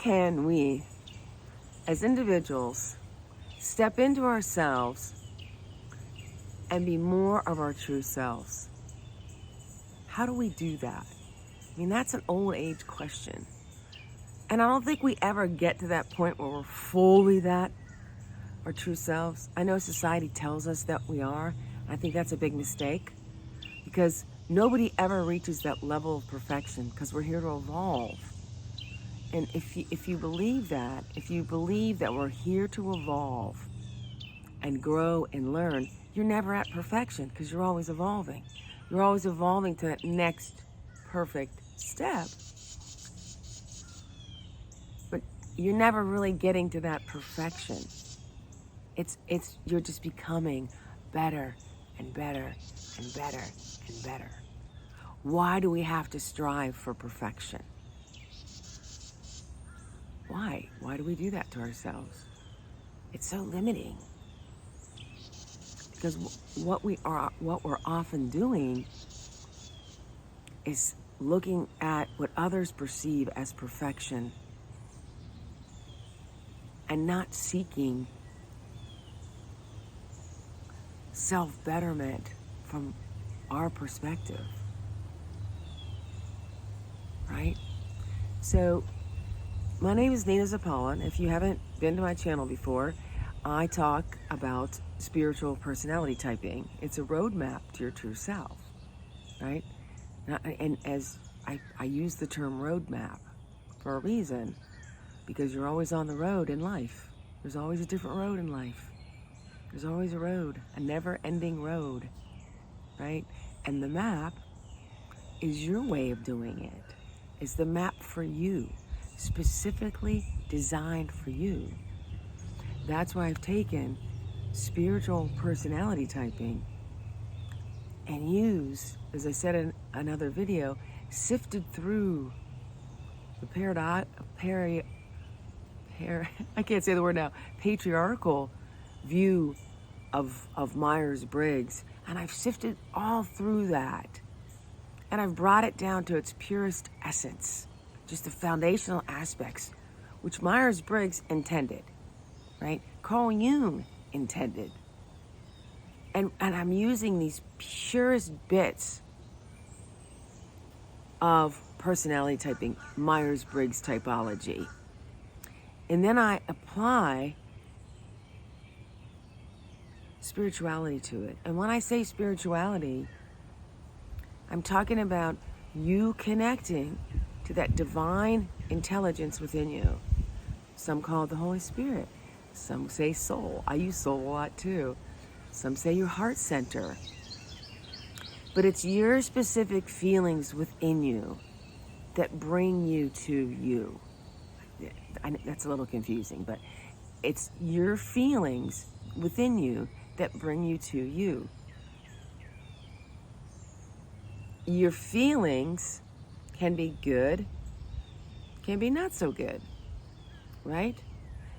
can we, as individuals, step into ourselves and be more of our true selves? How do we do that? I mean, that's an old age question. And I don't think we ever get to that point where we're fully that, our true selves. I know society tells us that we are. I think that's a big mistake, because nobody ever reaches that level of perfection, because we're here to evolve. And if you believe that, if you believe that we're here to evolve and grow and learn, you're never at perfection, because you're always evolving. You're always evolving to that next perfect step. But you're never really getting to that perfection. You're just becoming better and better and better and better. Why do we have to strive for perfection? Why? Why do we do that to ourselves? It's so limiting. Because what we're often doing is looking at what others perceive as perfection and not seeking self-betterment from our perspective, right? So, my name is Nina Zapala, and if you haven't been to my channel before, I talk about spiritual personality typing. It's a roadmap to your true self, right? And as I use the term roadmap for a reason, because you're always on the road in life. There's always a different road in life. There's always a road, a never-ending road, right? And the map is your way of doing it. It's the map for you, specifically designed for you. That's why I've taken spiritual personality typing and used, as I said in another video, sifted through the I can't say the word now, patriarchal view of Myers-Briggs, and I've sifted all through that, and I've brought it down to its purest essence, just the foundational aspects, which Myers-Briggs intended, right? Carl Jung intended. And I'm using these purest bits of personality typing, Myers-Briggs typology. And then I apply spirituality to it. And when I say spirituality, I'm talking about you connecting to that divine intelligence within you. Some call it the Holy Spirit. Some say soul. I use soul a lot too. Some say your heart center. But it's your specific feelings within you that bring you to you. That's a little confusing, but it's your feelings within you that bring you to you. Your feelings can be good, can be not so good, right?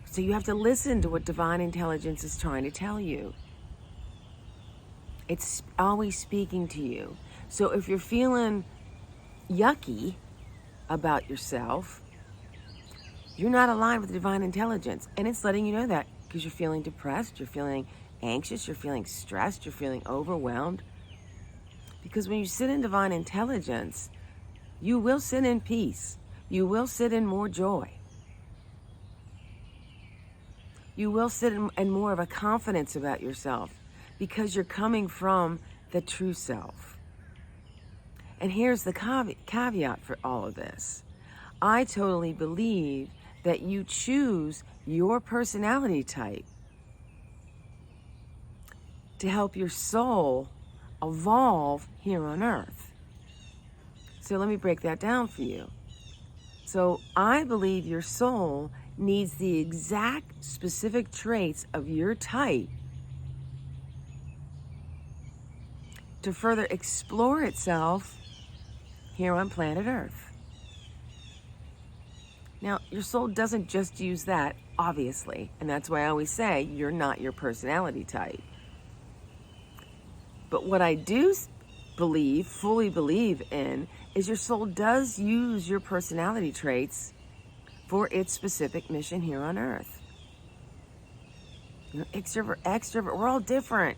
So you have to listen to what divine intelligence is trying to tell you. It's always speaking to you. So if you're feeling yucky about yourself, you're not aligned with the divine intelligence. And it's letting you know that, because you're feeling depressed, you're feeling anxious, you're feeling stressed, you're feeling overwhelmed. Because when you sit in divine intelligence, you will sit in peace. You will sit in more joy. You will sit in more of a confidence about yourself, because you're coming from the true self. And here's the caveat for all of this. I totally believe that you choose your personality type to help your soul evolve here on earth. So let me break that down for you. So I believe your soul needs the exact specific traits of your type to further explore itself here on planet Earth. Now, your soul doesn't just use that, obviously, and that's why I always say you're not your personality type. But what I do fully believe in, is your soul does use your personality traits for its specific mission here on earth. You know, extrovert, extrovert, we're all different.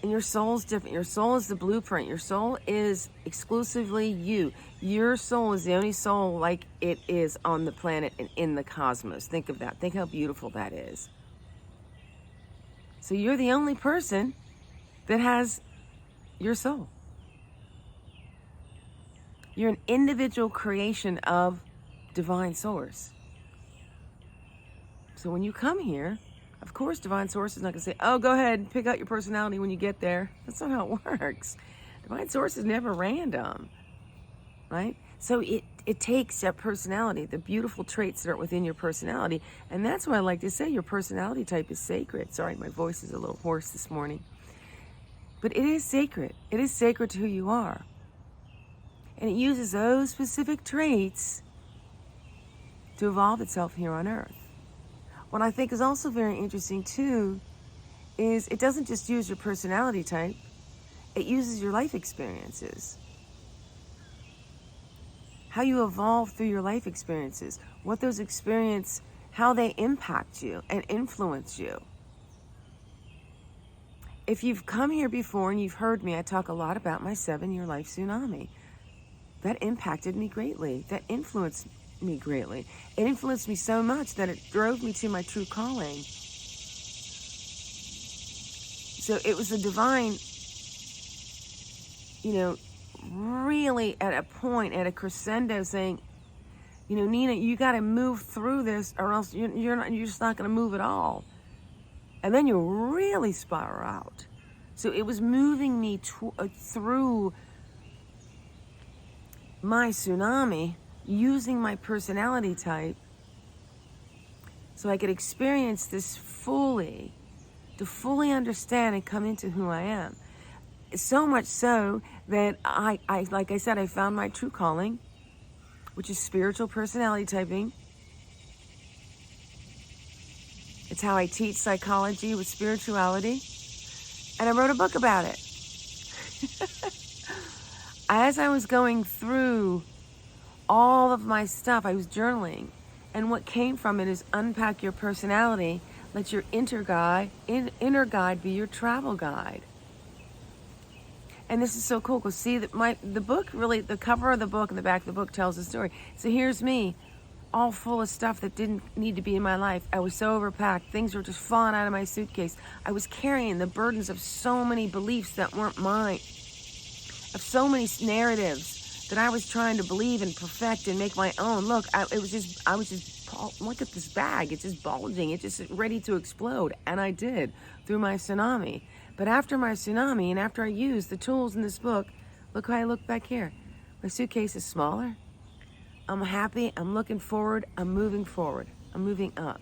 And your soul's different. Your soul is the blueprint. Your soul is exclusively you. Your soul is the only soul like it is on the planet and in the cosmos. Think of that. Think how beautiful that is. So you're the only person that has your soul. You're an individual creation of divine source. So when you come here, of course, divine source is not going to say, oh, go ahead and pick out your personality when you get there. That's not how it works. Divine source is never random, right? So it takes that personality, the beautiful traits that are within your personality. And that's why I like to say your personality type is sacred. Sorry, my voice is a little hoarse this morning. But it is sacred. It is sacred to who you are. And it uses those specific traits to evolve itself here on earth. What I think is also very interesting too is it doesn't just use your personality type, it uses your life experiences. How you evolve through your life experiences, what those experiences, how they impact you and influence you. If you've come here before and you've heard me, I talk a lot about my 7-year life tsunami. That impacted me greatly. That influenced me greatly. It influenced me so much that it drove me to my true calling. So it was a divine, really at a point, at a crescendo saying, Nina, you got to move through this or else you're just not going to move at all. And then you really spiral out. So it was moving me through my tsunami, using my personality type so I could experience this fully, to fully understand and come into who I am. So much so that I like I said, I found my true calling, which is spiritual personality typing. It's how I teach psychology with spirituality. And I wrote a book about it. As I was going through all of my stuff, I was journaling. And what came from it is unpack your personality. Let your inner guide be your travel guide. And this is so cool because see that the book really, the cover of the book and the back of the book tells the story. So here's me, all full of stuff that didn't need to be in my life. I was so overpacked. Things were just falling out of my suitcase. I was carrying the burdens of so many beliefs that weren't mine, of so many narratives that I was trying to believe and perfect and make my own. Look, I was just look at this bag. It's just bulging. It's just ready to explode. And I did through my tsunami. But after my tsunami and after I used the tools in this book, look how I look back here. My suitcase is smaller. I'm happy. I'm looking forward. I'm moving forward. I'm moving up.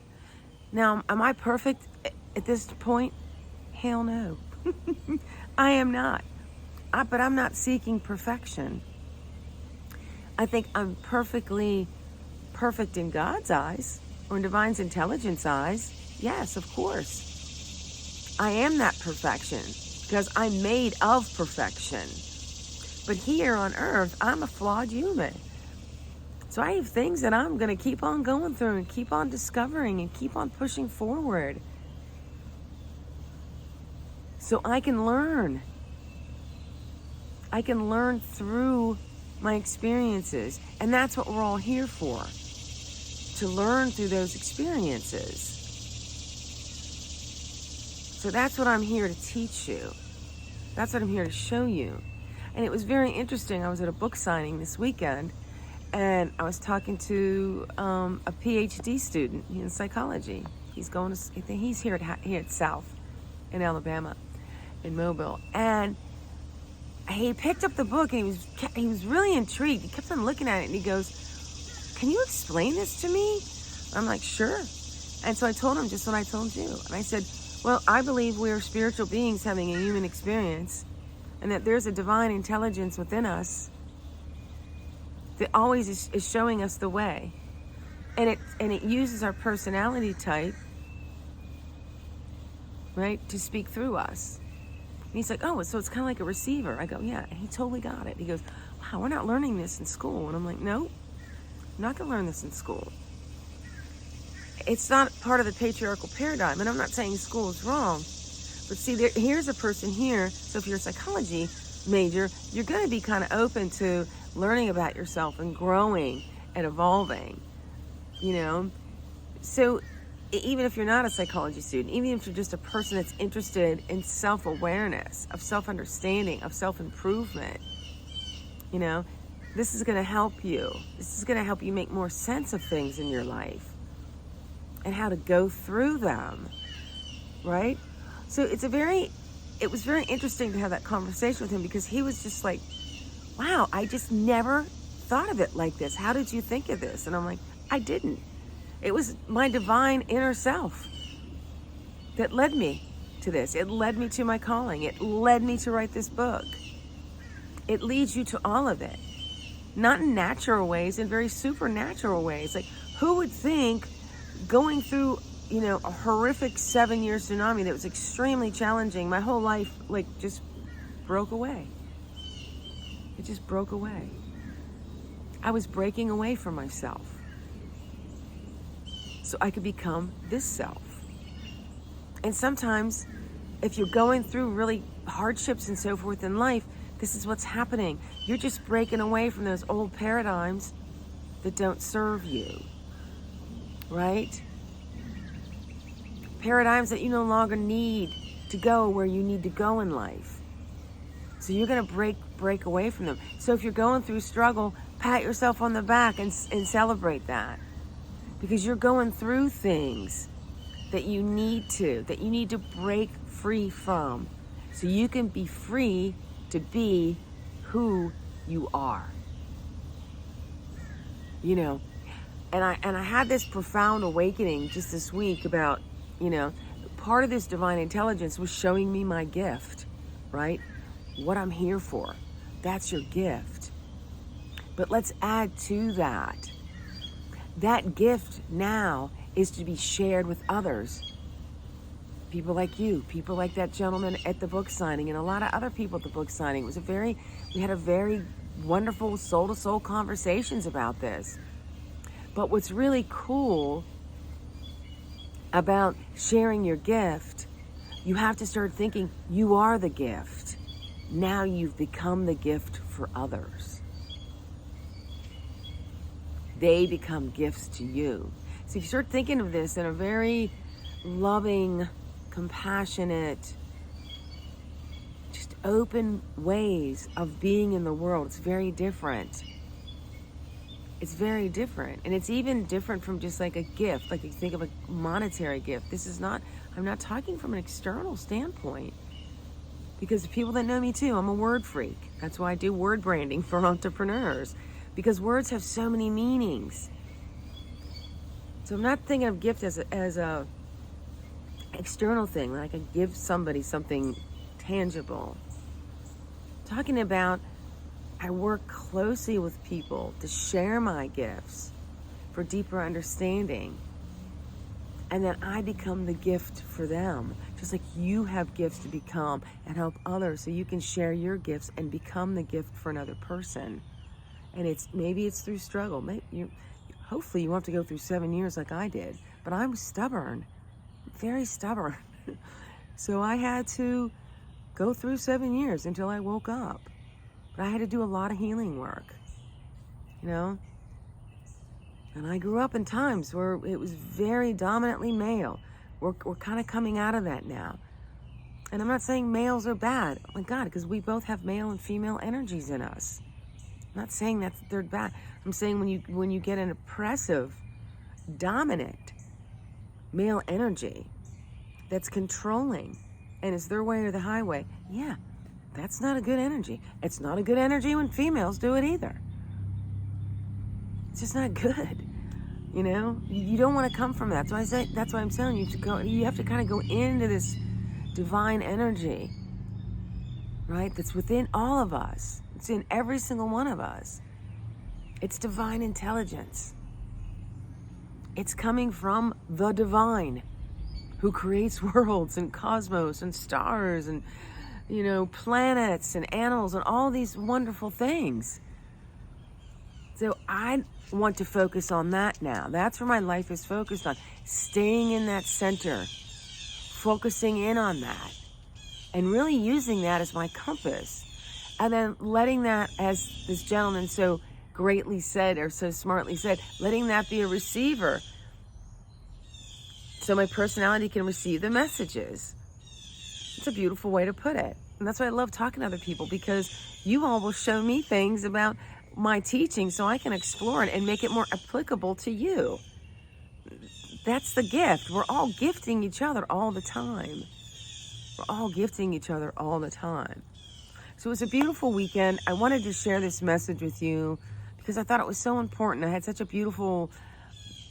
Now, am I perfect at this point? Hell no. I am not. But I'm not seeking perfection. I think I'm perfectly perfect in God's eyes, or in divine's intelligence eyes. Yes, of course. I am that perfection because I'm made of perfection. But here on earth, I'm a flawed human. So I have things that I'm going to keep on going through and keep on discovering and keep on pushing forward. So I can learn. I can learn through my experiences. And that's what we're all here for. To learn through those experiences. So that's what I'm here to teach you. That's what I'm here to show you. And it was very interesting. I was at a book signing this weekend, and I was talking to a PhD student in psychology. He's going to, I think he's here at South in Alabama, in Mobile. And he picked up the book, and he was really intrigued. He kept on looking at it, and he goes, "Can you explain this to me?" I'm like, "Sure." And so I told him just what I told you. And I said, well, I believe we are spiritual beings having a human experience, and that there's a divine intelligence within us that always is showing us the way. And it uses our personality type, right, to speak through us. And he's like, oh, so it's kind of like a receiver. I go, yeah. And he totally got it. He goes, wow, we're not learning this in school. And I'm like, no, I'm not going to learn this in school. It's not part of the patriarchal paradigm. And I'm not saying school is wrong. But see, here's a person here. So if you're a psychology major, you're going to be kind of open to learning about yourself and growing and evolving, you know? So even if you're not a psychology student, even if you're just a person that's interested in self-awareness, of self-understanding, of self-improvement, you know, this is going to help you. This is going to help you make more sense of things in your life and how to go through them, right? So it was very interesting to have that conversation with him, because he was just like, wow, I just never thought of it like this. How did you think of this? And I'm like, I didn't. It was my divine inner self that led me to this. It led me to my calling. It led me to write this book. It leads you to all of it. Not in natural ways, in very supernatural ways. Like, who would think going through, you know, a horrific 7-year tsunami that was extremely challenging, my whole life, like, just broke away. It just broke away. I was breaking away from myself so I could become this self. And sometimes, if you're going through really hardships and so forth in life, this is what's happening. You're just breaking away from those old paradigms that don't serve you, right? Paradigms that you no longer need to go where you need to go in life. So you're going to break away from them. So if you're going through struggle, pat yourself on the back and celebrate that. Because you're going through things that you need to break free from. So you can be free to be who you are. You know, and I had this profound awakening just this week about, you know, part of this divine intelligence was showing me my gift, right? What I'm here for. That's your gift. But let's add to that. That gift now is to be shared with others. People like you, people like that gentleman at the book signing, and a lot of other people at the book signing. We had a very wonderful soul-to-soul conversations about this. But what's really cool about sharing your gift, you have to start thinking you are the gift. Now you've become the gift for others. They become gifts to you. So if you start thinking of this in a very loving, compassionate, just open ways of being in the world, it's very different. It's very different. And it's even different from just like a gift. Like, you think of a monetary gift. I'm not talking from an external standpoint. Because people that know me too, I'm a word freak. That's why I do word branding for entrepreneurs. Because words have so many meanings. So I'm not thinking of gift as a external thing, like I give somebody something tangible. I'm talking about, I work closely with people to share my gifts for deeper understanding. And then I become the gift for them. Just like you have gifts to become and help others, so you can share your gifts and become the gift for another person. And maybe it's through struggle. Hopefully you won't have to go through 7 years like I did. But I'm stubborn, very stubborn. So I had to go through 7 years until I woke up. But I had to do a lot of healing work, you know? And I grew up in times where it was very dominantly male. We're kind of coming out of that now. And I'm not saying males are bad. Oh my God, because we both have male and female energies in us. I'm not saying that they're bad. I'm saying when you get an oppressive, dominant male energy that's controlling and it's their way or the highway, yeah, that's not a good energy. It's not a good energy when females do it either. It's just not good. You know, you don't want to come from that. That's why I'm telling you you have to kind of go into this divine energy, right? That's within all of us. It's in every single one of us. It's divine intelligence. It's coming from the divine who creates worlds and cosmos and stars and, you know, planets and animals and all these wonderful things. So I want to focus on that now. That's where my life is focused on. Staying in that center, focusing in on that, and really using that as my compass. And then letting that, as this gentleman so greatly said, or so smartly said, letting that be a receiver. So my personality can receive the messages. It's a beautiful way to put it. And that's why I love talking to other people, because you all will show me things about my teaching so I can explore it and make it more applicable to you. That's the gift. We're all gifting each other all the time. We're all gifting each other all the time. So it was a beautiful weekend. I wanted to share this message with you because I thought it was so important. I had such a beautiful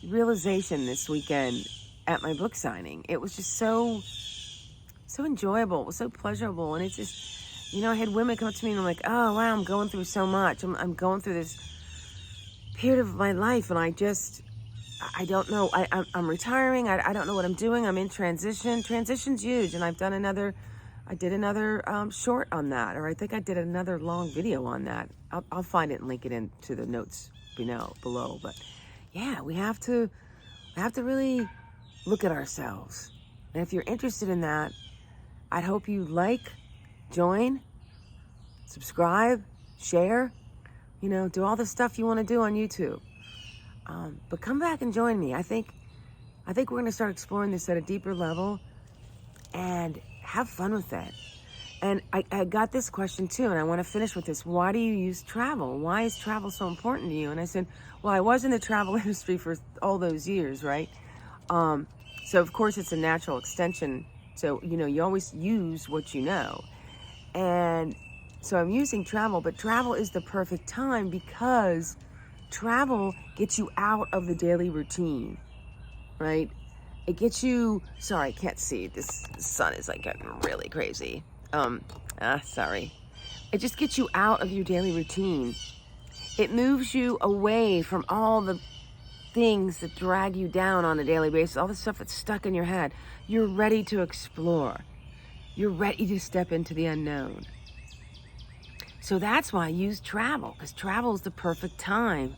realization this weekend at my book signing. It was just so enjoyable. It was so pleasurable. And it's just, I had women come up to me and I'm like, oh, wow, I'm going through so much. I'm going through this period of my life and I don't know. I'm retiring. I don't know what I'm doing. I'm in transition. Transition's huge. And I did another short on that, or I think I did another long video on that. I'll find it and link it into the notes below. But yeah, we have to really look at ourselves. And if you're interested in that, I hope you join, subscribe, share, do all the stuff you want to do on YouTube. But come back and join me. I think we're going to start exploring this at a deeper level and have fun with it. And I got this question too, and I want to finish with this. Why do you use travel? Why is travel so important to you? And I said, well, I was in the travel industry for all those years, right? So of course it's a natural extension. So, you always use what you know. And so I'm using travel, but travel is the perfect time because travel gets you out of the daily routine, right? It gets you, sorry, I can't see. This sun is getting really crazy. Sorry. It just gets you out of your daily routine. It moves you away from all the things that drag you down on a daily basis, all the stuff that's stuck in your head. You're ready to explore. You're ready to step into the unknown. So that's why I use travel, because travel is the perfect time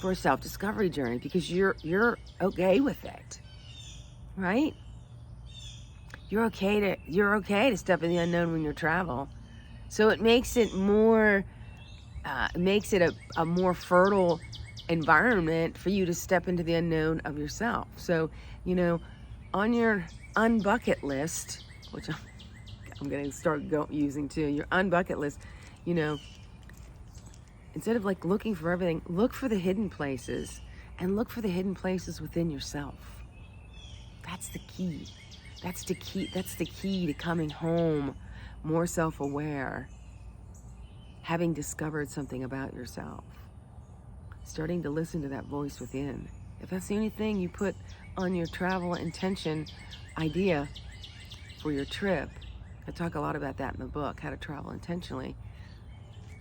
for a self-discovery journey, because you're okay with it, right? You're okay to step in the unknown when you travel. So it makes it more, a more fertile environment for you to step into the unknown of yourself. So, on your unbucket list, which I'm going to start using too, your unbucket list, instead of looking for everything, look for the hidden places, and look for the hidden places within yourself. That's the key. That's the key to coming home more self-aware, having discovered something about yourself, starting to listen to that voice within. If that's the only thing you put on your travel intention idea for your trip, I talk a lot about that in the book, How to Travel Intentionally.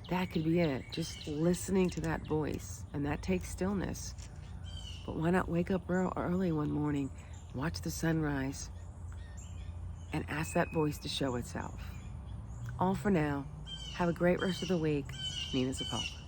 That could be it, just listening to that voice, and that takes stillness. But why not wake up early one morning, watch the sunrise, and ask that voice to show itself. All for now. Have a great rest of the week. Nina Zapala.